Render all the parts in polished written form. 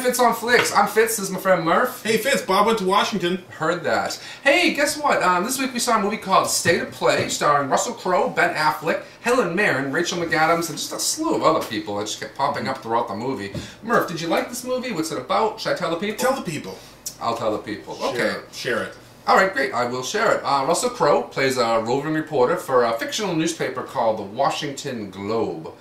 Fitz on Flix. I'm Fitz, this is my friend Murph. Hey Fitz, Bob went to Washington. Heard that. Hey, guess what? This week we saw a movie called State of Play, starring Russell Crowe, Ben Affleck, Helen Mirren, Rachel McAdams, and just a slew of other people that just kept popping up throughout the movie. Murph, did you like this movie? What's it about? Should I tell the people? Tell the people. I'll tell the people. Okay. Share it. Alright, great. I will share it. Russell Crowe plays a roving reporter for a fictional newspaper called the Washington Globe.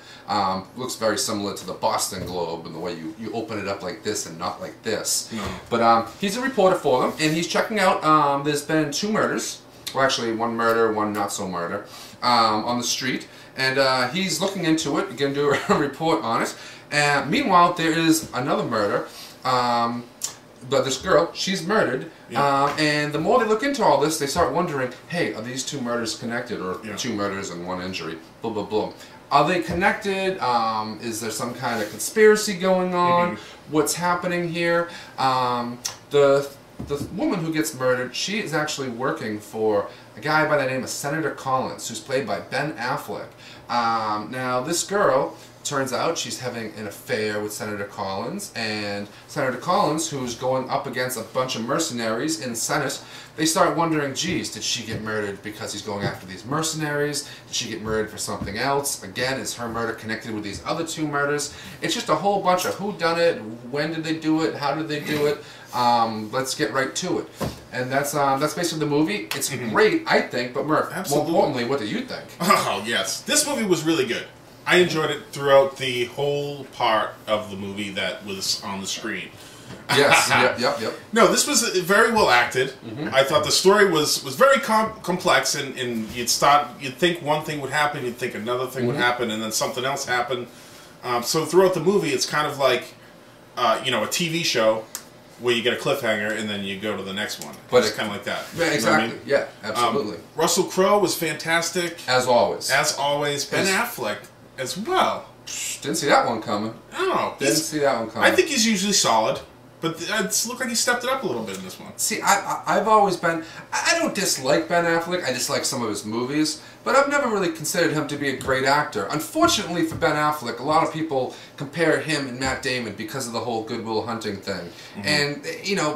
Looks very similar to the Boston Globe in the way you open it up like this and not like this. No. But he's a reporter for them, and he's checking out, there's been 2 murders, well actually 1 murder, 1 not so murder, on the street. And he's looking into it, going to do a report on it. And meanwhile, there is another murder. But this girl, she's murdered, and the more they look into all this, they start wondering, hey, are these 2 murders connected, or 2 murders and 1 injury, blah, blah, blah. Are they connected? Is there some kind of conspiracy going on? What's happening here? The woman who gets murdered, she is actually working for a guy by the name of Senator Collins, who's played by Ben Affleck. Now, this girl, turns out she's having an affair with Senator Collins, and Senator Collins, who's going up against a bunch of mercenaries in the Senate, they start wondering, geez, did she get murdered because he's going after these mercenaries? Did she get murdered for something else? Again, is her murder connected with these other 2 murders? It's just a whole bunch of who done it, when did they do it, how did they do it? Let's get right to it. And that's basically the movie. It's great, I think, but Murph, more importantly, what do you think? Oh, yes. This movie was really good. I enjoyed it throughout the whole part of the movie that was on the screen. Yes, yep. No, this was very well acted. I thought the story was very complex, and you'd think one thing would happen, you'd think another thing would happen, and then something else happened. So throughout the movie, it's kind of like, a TV show where you get a cliffhanger and then you go to the next one. But it's kind of like that. Yeah, exactly. You know what I mean? Yeah, absolutely. Russell Crowe was fantastic. As always. As always. Ben Affleck as well. Didn't see that one coming. Oh, didn't see that one coming. I think he's usually solid, but it looked like he stepped it up a little bit in this one. See, I've always been... I don't dislike Ben Affleck. I dislike some of his movies, but I've never really considered him to be a great actor. Unfortunately for Ben Affleck, a lot of people compare him and Matt Damon because of the whole Good Will Hunting thing. And,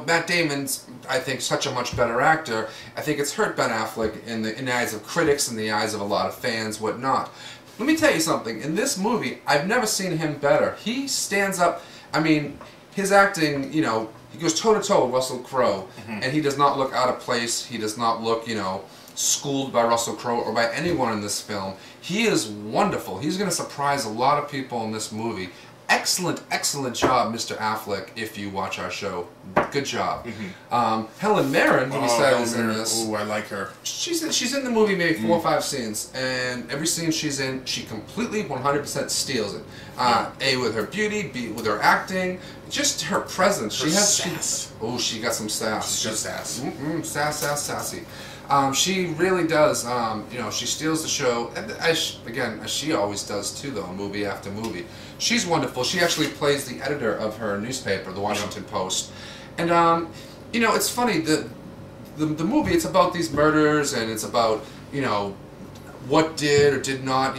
Matt Damon's, I think, such a much better actor. I think it's hurt Ben Affleck in the eyes of critics, in the eyes of a lot of fans, whatnot. Let me tell you something. In this movie, I've never seen him better. He stands up. I mean, his acting, he goes toe-to-toe with Russell Crowe, and he does not look out of place. He does not look, schooled by Russell Crowe or by anyone in this film. He is wonderful. He's going to surprise a lot of people in this movie. Excellent, excellent job, Mr. Affleck, if you watch our show. Good job. Helen Mirren, who we said is in this. Ooh, I like her. She's in the movie maybe 4 or 5 scenes, and every scene she's in, she completely 100% steals it. A, with her beauty, B, with her acting, just her presence. Her sass. She got some sass. She's sass. Sassy. She really does, she steals the show, as she always does too, though, movie after movie. She's wonderful. She actually plays the editor of her newspaper, the Washington Post. And, it's funny, the movie, it's about these murders, and it's about, what did or did not,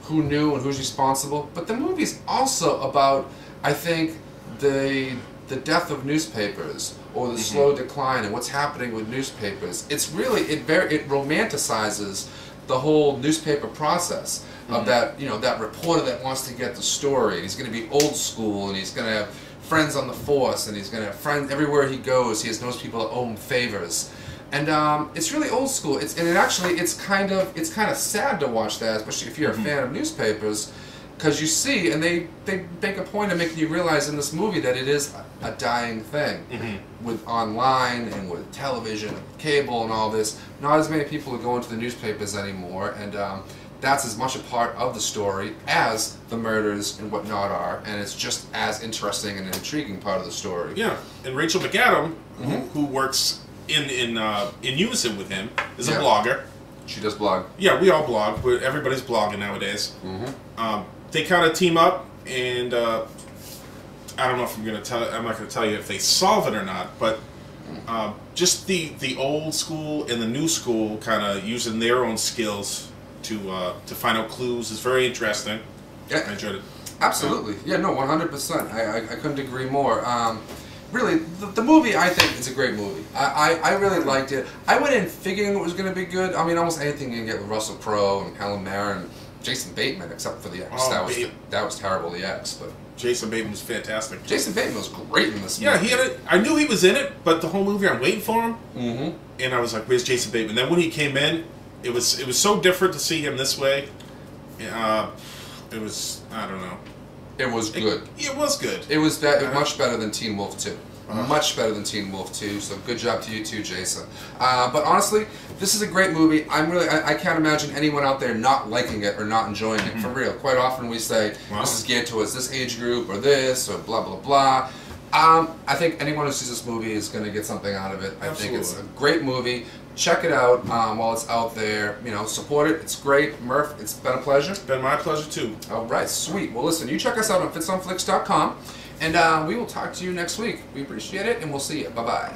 who knew and who's responsible. But the movie's also about, I think, the death of newspapers, or the slow decline, and what's happening with newspapers. It's really, it romanticizes the whole newspaper process of that, that reporter that wants to get the story. He's going to be old school, and he's going to have friends on the force, and he's going to have friends everywhere he goes. He knows people that owe him favors. And it's really old school. It's kind of sad to watch that, especially if you're a fan of newspapers, because you see, and they make a point of making you realize in this movie that it is a dying thing. With online and with television, and cable, and all this, not as many people are going to the newspapers anymore, and that's as much a part of the story as the murders and whatnot are, and it's just as interesting and an intriguing part of the story. Yeah, and Rachel McAdams, who works in unison with him, is a blogger. She does blog. Yeah, we all blog. Everybody's blogging nowadays. They kind of team up, and I don't know if I'm not going to tell you if they solve it or not, but just the old school and the new school kind of using their own skills to find out clues is very interesting. Yeah. I enjoyed it. Absolutely. Yeah, no, 100%. I couldn't agree more. Really, the movie, I think, is a great movie. I really liked it. I went in figuring it was going to be good. I mean, almost anything you can get with Russell Crowe and Helen Mirren, Jason Bateman, except for the X. Oh, that was terrible, the X. But Jason Bateman was fantastic. Jason Bateman was great in this movie. Yeah, he had it. I knew he was in it, but the whole movie I'm waiting for him. Mm-hmm. And I was like, "Where's Jason Bateman?" Then when he came in, it was so different to see him this way. It was, I don't know. It was good. It was good. It was much better than Teen Wolf 2. Much better than Teen Wolf 2. So good job to you too, Jason. But honestly, this is a great movie. I can't imagine anyone out there not liking it or not enjoying it. For real. Quite often we say this is geared towards this age group or this or blah blah blah. I think anyone who sees this movie is going to get something out of it. I think it's a great movie. Check it out while it's out there. You know, support it. It's great. Murph, it's been a pleasure. It's been my pleasure too. All right, sweet. Well, listen, you check us out on fitsonflix.com, and we will talk to you next week. We appreciate it, and we'll see you. Bye-bye.